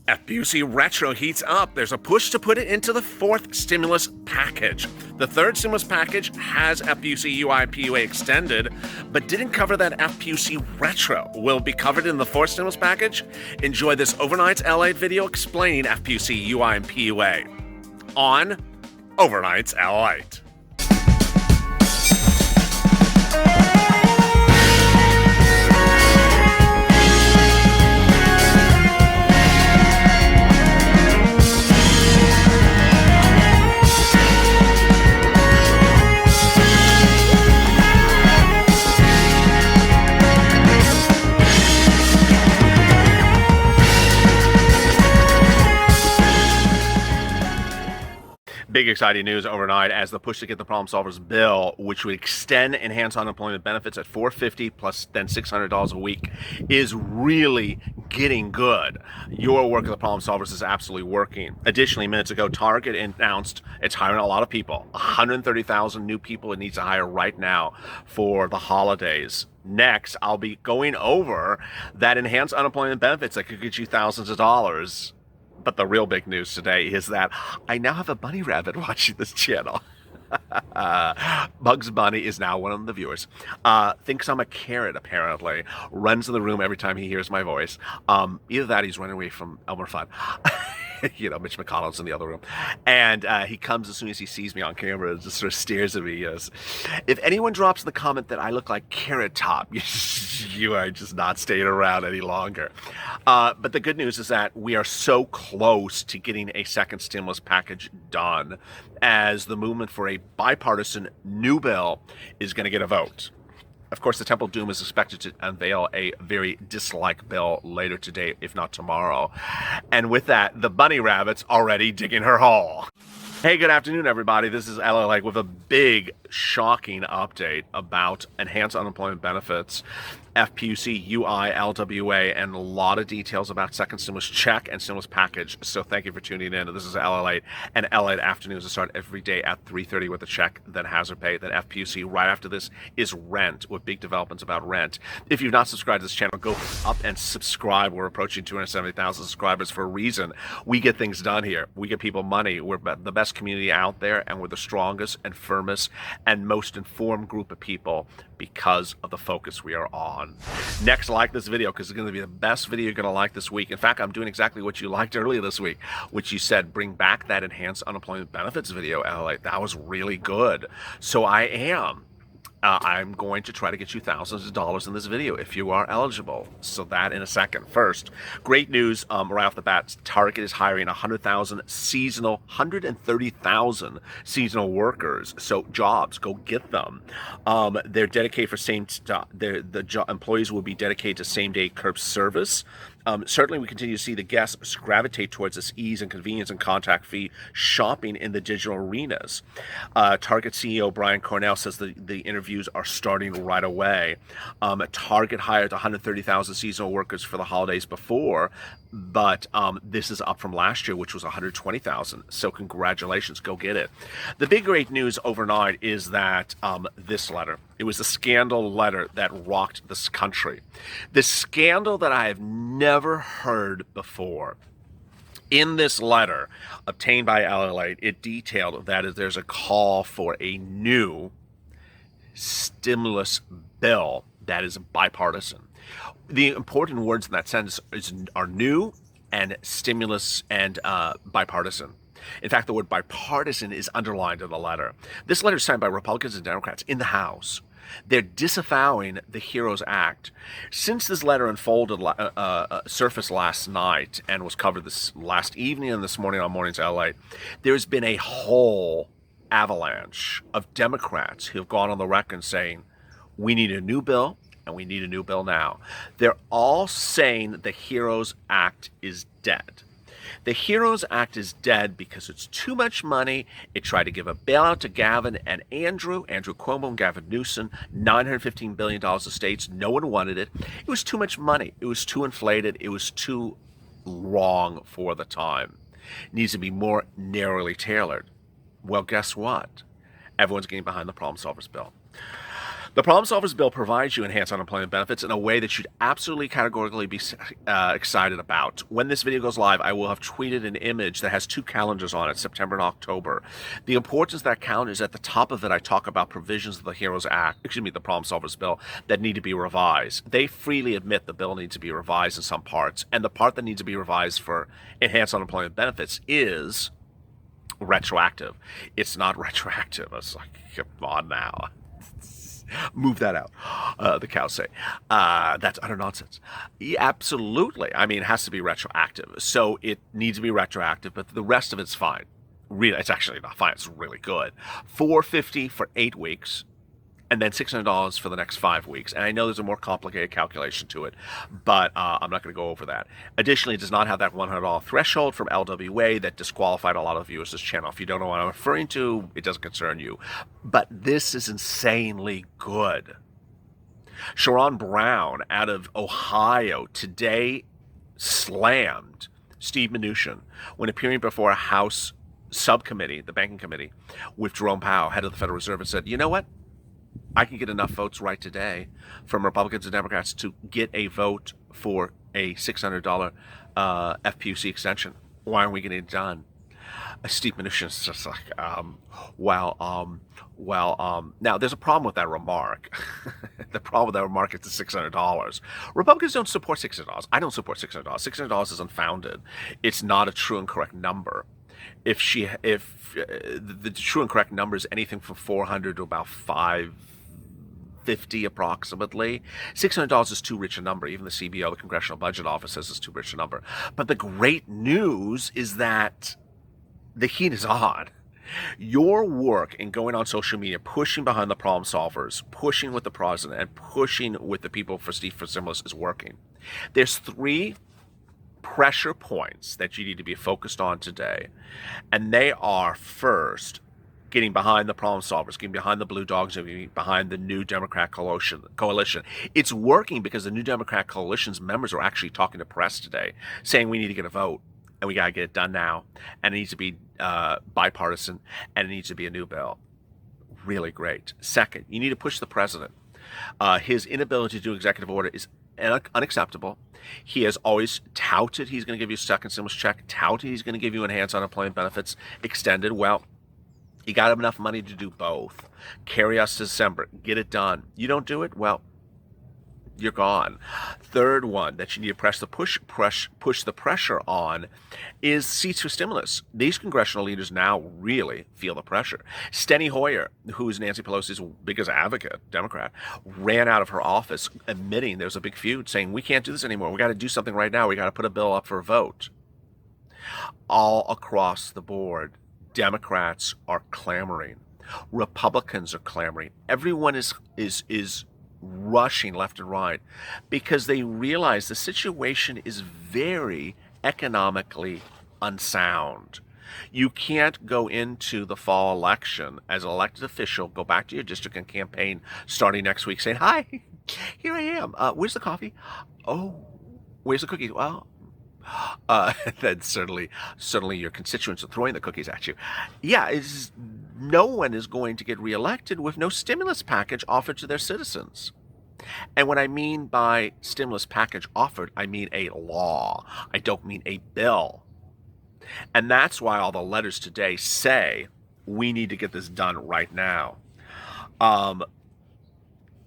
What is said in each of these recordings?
FPUC retro heats up. There's a push to put it into the fourth stimulus package. The third stimulus package has FPUC UI PUA extended, but didn't cover that FPUC retro. Will it be covered in the fourth stimulus package? Enjoy this Overnight's LATE video explaining FPUC UI and PUA on Overnight's LATE. Big exciting news overnight as the push to get the problem solvers bill, which would extend enhanced unemployment benefits at $450 plus then $600 a week, is really getting good. Your work of the problem solvers is absolutely working. Additionally, minutes ago, Target announced it's hiring a lot of people, 130,000 new people it needs to hire right now for the holidays. Next, I'll be going over that enhanced unemployment benefits that could get you thousands of dollars. But the real big news today is that I now have a bunny rabbit watching this channel. Bugs Bunny is now one of the viewers. Thinks I'm a carrot, apparently. Runs in the room every time he hears my voice. Either that, he's running away from Elmer Fudd. You know, Mitch McConnell's in the other room. And he comes as soon as he sees me on camera and just sort of stares at me. Yes. If anyone drops in the comment that I look like Carrot Top, you are just not staying around any longer. But the good news is that we are so close to getting a second stimulus package done as the movement for a bipartisan new bill is going to get a vote. Of course, the Temple Doom is expected to unveil a very disliked bill later today, if not tomorrow. And with that, the bunny rabbit's already digging her hole. Hey, good afternoon, everybody. This is LALATE with a big, shocking update about enhanced unemployment benefits, FPUC, UI, LWA, and a lot of details about second stimulus check and stimulus package. So thank you for tuning in. This is LALATE, and LALATE afternoons start every day at 3:30 with a check, then hazard pay, then FPUC. Right after this is rent, with big developments about rent. If you've not subscribed to this channel, go up and subscribe. We're approaching 270,000 subscribers for a reason. We get things done here. We get people money. We're the best community out there, and we're the strongest and firmest and most informed group of people because of the focus we are on. Next, like this video because it's going to be the best video you're going to like this week. In fact, I'm doing exactly what you liked earlier this week, which you said, bring back that enhanced unemployment benefits video. That was really good. So I am. I'm going to try to get you thousands of dollars in this video if you are eligible. So that in a second. First, great news right off the bat. Target is hiring 130,000 seasonal workers. So jobs, go get them. They're dedicated for employees will be dedicated to same-day curb service. Certainly, we continue to see the guests gravitate towards this ease and convenience and contact-free shopping in the digital arenas. Target CEO Brian Cornell says the interviews are starting right away. Target hired 130,000 seasonal workers for the holidays before, but this is up from last year, which was 120,000. So congratulations, go get it. The big great news overnight is that this letter. It was a scandal letter that rocked this country. This scandal that I have never heard before. In this letter obtained by LALATE, it detailed that there's a call for a new stimulus bill that is bipartisan. The important words in that sentence are new and stimulus and bipartisan. In fact, the word bipartisan is underlined in the letter. This letter is signed by Republicans and Democrats in the House. They're disavowing the HEROES Act. Since this letter unfolded, surfaced last night and was covered this last evening and this morning on Mornings LA, there's been a whole avalanche of Democrats who have gone on the record saying, we need a new bill and we need a new bill now. They're all saying the HEROES Act is dead. The HEROES Act is dead because it's too much money. It tried to give a bailout to Gavin and Andrew Cuomo and Gavin Newsom, $915 billion of states. No one wanted it. It was too much money. It was too inflated. It was too wrong for the time. It needs to be more narrowly tailored. Well, guess what? Everyone's getting behind the problem solvers bill. The Problem Solvers Bill provides you enhanced unemployment benefits in a way that you'd absolutely categorically be excited about. When this video goes live, I will have tweeted an image that has 2 calendars on it, September and October. The importance of that calendar is at the top of it, I talk about provisions of the HEROES Act, the Problem Solvers Bill, that need to be revised. They freely admit the bill needs to be revised in some parts, and the part that needs to be revised for enhanced unemployment benefits is retroactive. It's not retroactive. It's like, come on now. Move that out, the cows say. That's utter nonsense. Yeah, absolutely. I mean, it has to be retroactive. So it needs to be retroactive, but the rest of it's fine. Really, it's actually not fine. It's really good. $450 for 8 weeks, and then $600 for the next 5 weeks. And I know there's a more complicated calculation to it, but I'm not going to go over that. Additionally, it does not have that $100 threshold from LWA that disqualified a lot of viewers this channel. If you don't know what I'm referring to, it doesn't concern you. But this is insanely good. Sherrod Brown out of Ohio today slammed Steve Mnuchin when appearing before a House subcommittee, the banking committee, with Jerome Powell, head of the Federal Reserve, and said, you know what? I can get enough votes right today from Republicans and Democrats to get a vote for a $600 FPUC extension. Why aren't we getting it done? Steve Mnuchin is just like, now there's a problem with that remark. The problem with that remark is the $600. Republicans don't support $600. I don't support $600. $600 is unfounded. It's not a true and correct number. If the true and correct number is anything from 400 to about 550 approximately, $600 is too rich a number. Even the CBO, the Congressional Budget Office, says it's too rich a number. But the great news is that the heat is on. Your work in going on social media, pushing behind the problem solvers, pushing with the president, and pushing with the people for stimulus is working. There's 3 pressure points that you need to be focused on today. And they are, first, getting behind the problem solvers, getting behind the blue dogs, and getting behind the new Democrat coalition. It's working because the new Democrat coalition's members are actually talking to press today, saying we need to get a vote, and we got to get it done now, and it needs to be bipartisan, and it needs to be a new bill. Really great. Second, you need to push the president. His inability to do executive order is unacceptable. He has always touted he's going to give you a second stimulus check, touted he's going to give you enhanced unemployment benefits extended. Well, you got enough money to do both. Carry us to December. Get it done. You don't do it? Well, you're gone. Third one that you need to push the pressure on is seats for stimulus. These congressional leaders now really feel the pressure. Steny Hoyer, who is Nancy Pelosi's biggest advocate, Democrat, ran out of her office admitting there's a big feud, saying we can't do this anymore. We got to do something right now. We got to put a bill up for a vote. All across the board, Democrats are clamoring. Republicans are clamoring. Everyone is rushing left and right because they realize the situation is very economically unsound. You can't go into the fall election as an elected official, go back to your district and campaign starting next week saying, hi, here I am. Where's the coffee? Oh, where's the cookies? Well, then certainly your constituents are throwing the cookies at you. Yeah, no one is going to get reelected with no stimulus package offered to their citizens. And what I mean by stimulus package offered, I mean a law. I don't mean a bill. And that's why all the letters today say we need to get this done right now.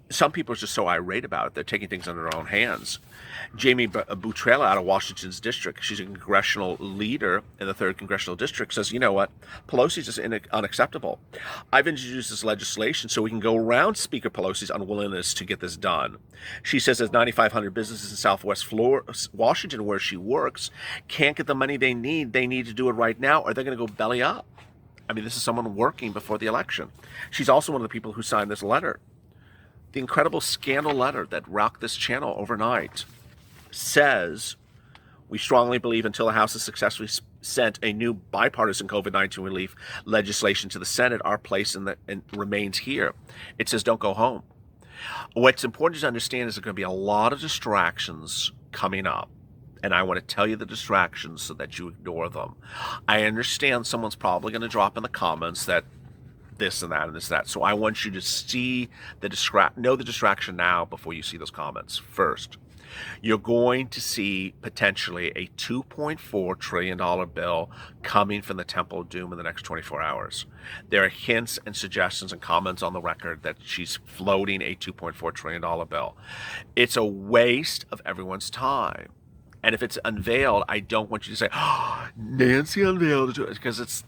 Some people are just so irate about it, they're taking things into their own hands. Jamie Butrella out of Washington's district, she's a congressional leader in the 3rd Congressional District, says, you know what, Pelosi's just unacceptable. I've introduced this legislation so we can go around Speaker Pelosi's unwillingness to get this done. She says that 9,500 businesses in Southwest Washington, where she works, can't get the money they need to do it right now, or they're going to go belly up. I mean, this is someone working before the election. She's also one of the people who signed this letter. The incredible scandal letter that rocked this channel overnight says, we strongly believe until the House has successfully sent a new bipartisan COVID-19 relief legislation to the Senate, our place remains here. It says don't go home. What's important to understand is there's going to be a lot of distractions coming up. And I want to tell you the distractions so that you ignore them. I understand someone's probably going to drop in the comments that this and that and this and that. So I want you to see know the distraction now before you see those comments. First, you're going to see potentially a $2.4 trillion bill coming from the Temple of Doom in the next 24 hours. There are hints and suggestions and comments on the record that she's floating a $2.4 trillion bill. It's a waste of everyone's time. And if it's unveiled, I don't want you to say, oh, Nancy unveiled it, because it's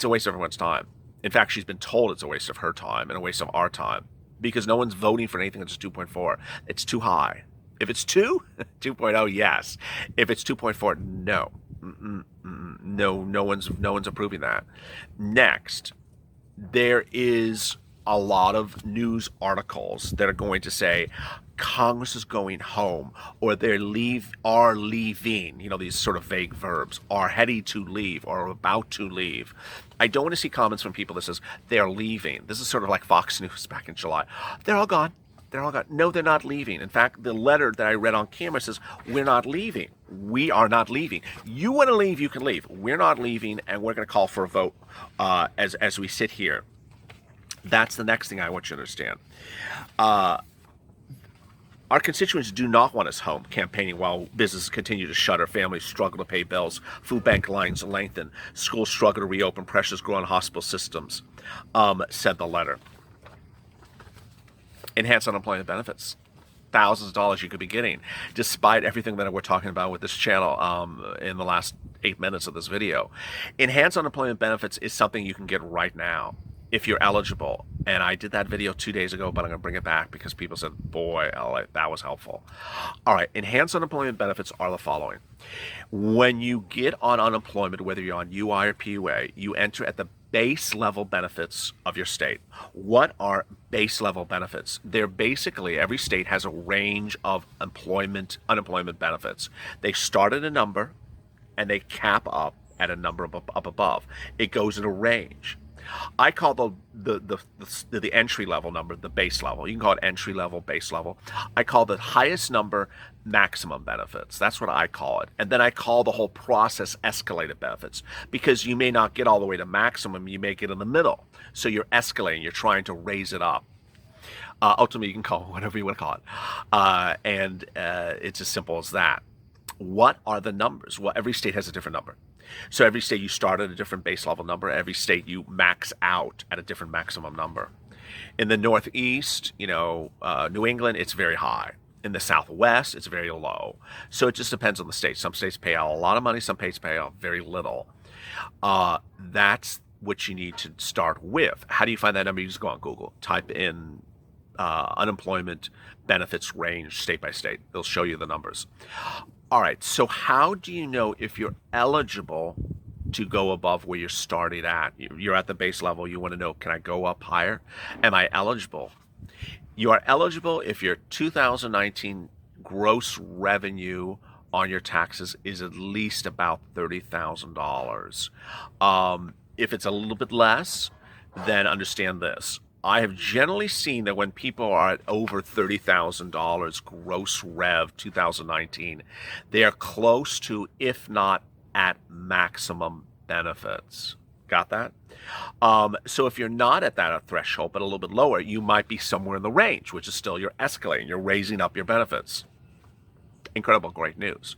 a waste of everyone's time. In fact, she's been told it's a waste of her time and a waste of our time, because no one's voting for anything that's 2.4. It's too high. If it's 2.0, yes. If it's 2.4, no. No one's approving that. Next, there is a lot of news articles that are going to say Congress is going home, or are leaving, these sort of vague verbs, are heading to leave or about to leave. I don't want to see comments from people that says they're leaving. This is sort of like Fox News back in July. They're all gone. They're all gone. No, they're not leaving. In fact, the letter that I read on camera says, we're not leaving. We are not leaving. You want to leave, you can leave. We're not leaving, and we're going to call for a vote as we sit here. That's the next thing I want you to understand. Our constituents do not want us home campaigning while businesses continue to shutter, families struggle to pay bills, food bank lines lengthen, schools struggle to reopen, pressures grow on hospital systems, said the letter. Enhanced unemployment benefits. Thousands of dollars you could be getting, despite everything that we're talking about with this channel in the last 8 minutes of this video. Enhanced unemployment benefits is something you can get right now if you're eligible. And I did that video 2 days ago, but I'm going to bring it back because people said, boy, that was helpful. All right, enhanced unemployment benefits are the following. When you get on unemployment, whether you're on UI or PUA, you enter at the base level benefits of your state. What are base level benefits? They're basically, every state has a range of unemployment benefits. They start at a number and they cap up at a number up above. It goes in a range. I call the entry level number the base level. You can call it entry level, base level. I call the highest number maximum benefits. That's what I call it. And then I call the whole process escalated benefits, because you may not get all the way to maximum. You may get in the middle. So you're escalating. You're trying to raise it up. Ultimately, you can call it whatever you want to call it. And it's as simple as that. What are the numbers? Well, every state has a different number. So every state you start at a different base level number. Every state you max out at a different maximum number. In the Northeast, New England, it's very high. In the Southwest, it's very low. So it just depends on the state. Some states pay out a lot of money. Some states pay out very little. That's what you need to start with. How do you find that number? You just go on Google, type in unemployment benefits range state by state. They'll show you the numbers. All right, so how do you know if you're eligible to go above where you're starting at? You're at the base level. You want to know, can I go up higher? Am I eligible? You are eligible if your 2019 gross revenue on your taxes is at least about $30,000. If it's a little bit less, then understand this. I have generally seen that when people are at over $30,000 gross rev 2019, they are close to, if not at maximum benefits. Got that? So if you're not at that threshold, but a little bit lower, you might be somewhere in the range, which is still you're escalating. You're raising up your benefits. Incredible, great news.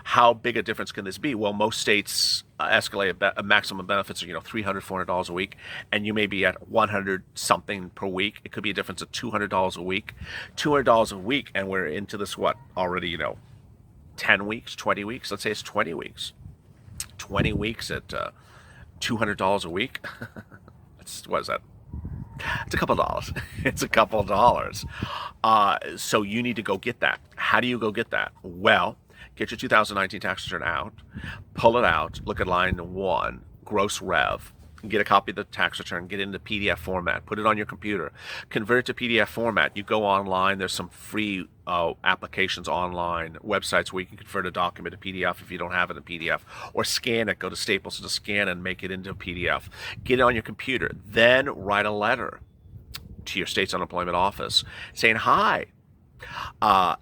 How big a difference can this be? Well, most states escalate maximum benefits are $300, $400 a week, and you may be at 100 something per week. It could be a difference of $200 a week. $200 a week, and we're into this already 10 weeks, 20 weeks. Let's say it's 20 weeks. 20 weeks at $200 a week. What is that? It's a couple dollars. It's a couple dollars. So you need to go get that. How do you go get that? Well, get your 2019 tax return out, pull it out, look at line 1, gross rev, get a copy of the tax return, get it into PDF format, put it on your computer, convert it to PDF format. You go online. There's some free applications online, websites where you can convert a document to PDF if you don't have it in PDF, or scan it. Go to Staples to scan and make it into a PDF. Get it on your computer. Then write a letter to your state's unemployment office saying, hi,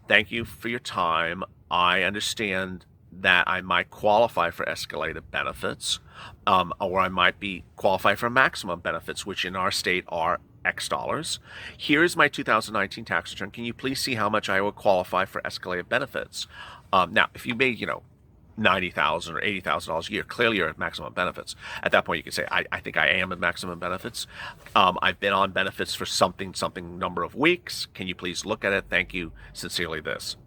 thank you for your time. I understand that I might qualify for escalated benefits, or I might be qualify for maximum benefits, which in our state are X dollars. Here's my 2019 tax return. Can you please see how much I would qualify for escalated benefits? Now, if you made, $90,000 or $80,000 a year, clearly you're at maximum benefits. At that point, you can say, I think I am at maximum benefits. I've been on benefits for something number of weeks. Can you please look at it? Thank you. Sincerely, this.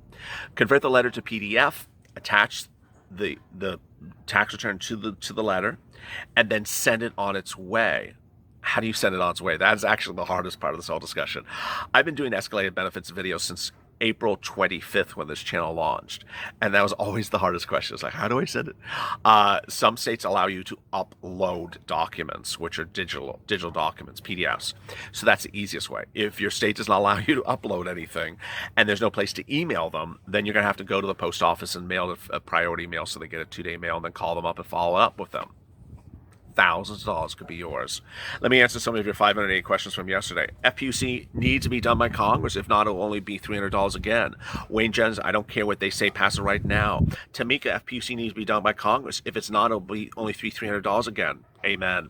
Convert the letter to PDF, attach the tax return to the letter, and then send it on its way. How do you send it on its way? That is actually the hardest part of this whole discussion. I've been doing escalated benefits videos since April 25th when this channel launched, and that was always the hardest question. It's like, how do I send it? Some states allow you to upload documents, which are digital documents, PDFs. So that's the easiest way. If your state does not allow you to upload anything and there's no place to email them, then you're going to have to go to the post office and mail a priority mail so they get a 2-day mail, and then call them up and follow up with them. Thousands of dollars could be yours. Let me answer some of your 508 questions from yesterday. FPUC needs to be done by Congress. If not, it'll only be $300 again. Wayne Jens, I don't care what they say, pass it right now. Tamika, FPUC needs to be done by Congress. If it's not, it'll be only $300 again. Amen.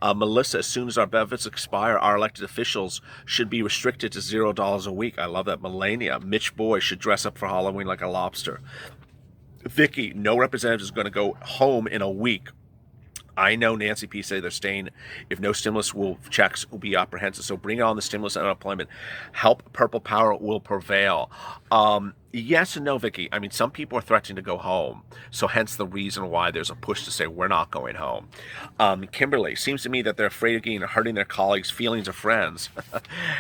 Melissa, as soon as our benefits expire, our elected officials should be restricted to $0 a week. I love that. Melania, Mitch Boy should dress up for Halloween like a lobster. Vicky, no representative is going to go home in a week. I know Nancy P. say they're staying if no stimulus checks will be apprehensive. So bring on the stimulus and unemployment. Help Purple Power will prevail. Yes and no, Vicky. I mean, some people are threatening to go home. So hence the reason why there's a push to say we're not going home. Kimberly, seems to me that they're afraid of getting hurting their colleagues' feelings or friends.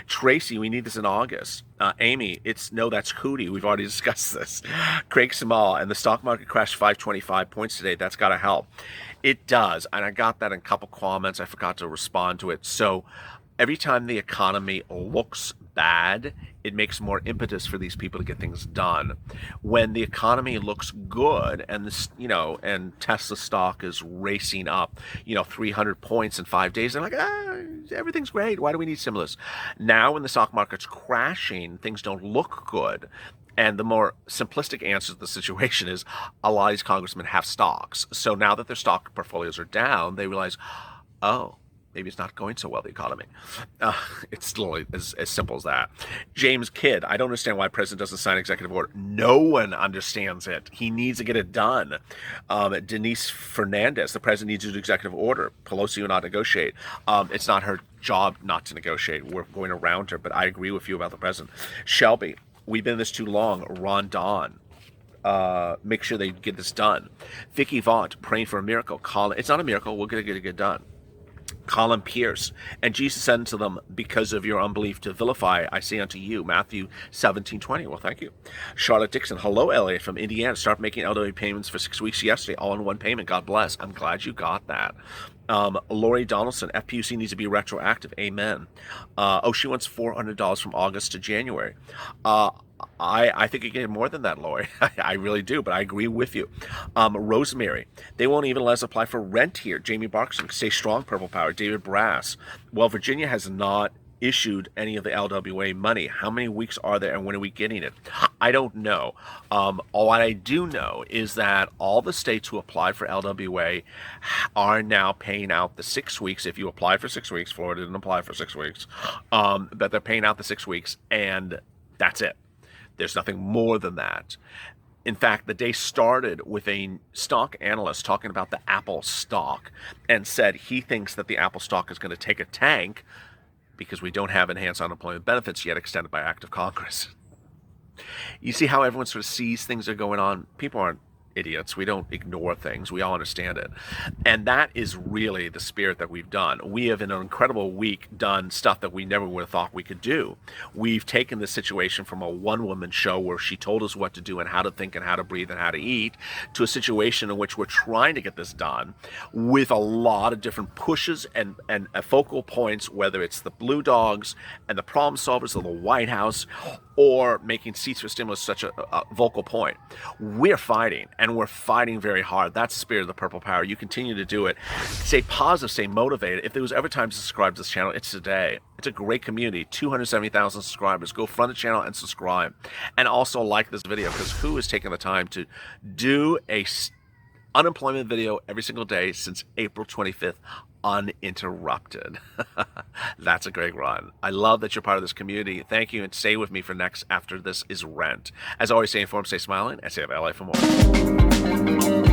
Tracy, we need this in August. Amy, that's Cootie. We've already discussed this. Craig Samal, and the stock market crashed 525 points today. That's got to help. It does, and I got that in a couple comments. I forgot to respond to it. So every time the economy looks bad, it makes more impetus for these people to get things done. When the economy looks good, and this, and Tesla stock is racing up, 300 points in 5 days, they're like, everything's great. Why do we need stimulus? Now, when the stock market's crashing, things don't look good. And the more simplistic answer to the situation is a lot of these congressmen have stocks. So now that their stock portfolios are down, they realize, maybe it's not going so well, the economy. It's literally as simple as that. James Kidd, I don't understand why the president doesn't sign executive order. No one understands it. He needs to get it done. Denise Fernandez, the president needs to do executive order. Pelosi will not negotiate. It's not her job not to negotiate. We're going around her, but I agree with you about the president. Shelby, we've been in this too long. Ron Don, make sure they get this done. Vicky Vaught, praying for a miracle. Colin, it's not a miracle. We're going to get it done. Colin Pierce, and Jesus said unto them, because of your unbelief to vilify, I say unto you, Matthew 17:20. Well, thank you. Charlotte Dixon, hello, Elliot from Indiana. Start making LW payments for 6 weeks yesterday, all in one payment. God bless. I'm glad you got that. Lori Donaldson, FPUC needs to be retroactive. Amen. She wants $400 from August to January. I think you get more than that, Lori. I really do, but I agree with you. Rosemary, they won't even let us apply for rent here. Jamie Barkson, stay strong, Purple Power. David Brass, well, Virginia has not issued any of the LWA money. How many weeks are there, and when are we getting it? I don't know. All I do know is that all the states who applied for LWA are now paying out the 6 weeks. If you apply for 6 weeks, Florida didn't apply for 6 weeks, but they're paying out the 6 weeks, and that's it. There's nothing more than that. In fact, the day started with a stock analyst talking about the Apple stock and said he thinks that the Apple stock is going to take a tank because we don't have enhanced unemployment benefits yet extended by act of Congress. You see how everyone sort of sees things are going on? People aren't idiots. We don't ignore things. We all understand it. And that is really the spirit that we've done. We have, in an incredible week, done stuff that we never would have thought we could do. We've taken the situation from a one-woman show where she told us what to do and how to think and how to breathe and how to eat to a situation in which we're trying to get this done with a lot of different pushes and focal points, whether it's the Blue Dogs and the problem solvers of the White House or making seats for stimulus such a vocal point. We're fighting. and we're fighting very hard. That's the spirit of the Purple Power. You continue to do it. Stay positive, stay motivated. If there was ever time to subscribe to this channel, it's today. It's a great community, 270,000 subscribers. Go fund the channel and subscribe. And also like this video, because who is taking the time to do a unemployment video every single day since April 25th, uninterrupted? That's a great run. I love that you're part of this community. Thank you, and stay with me for next after this is Rent. As always, stay informed, stay smiling, and stay LA for more.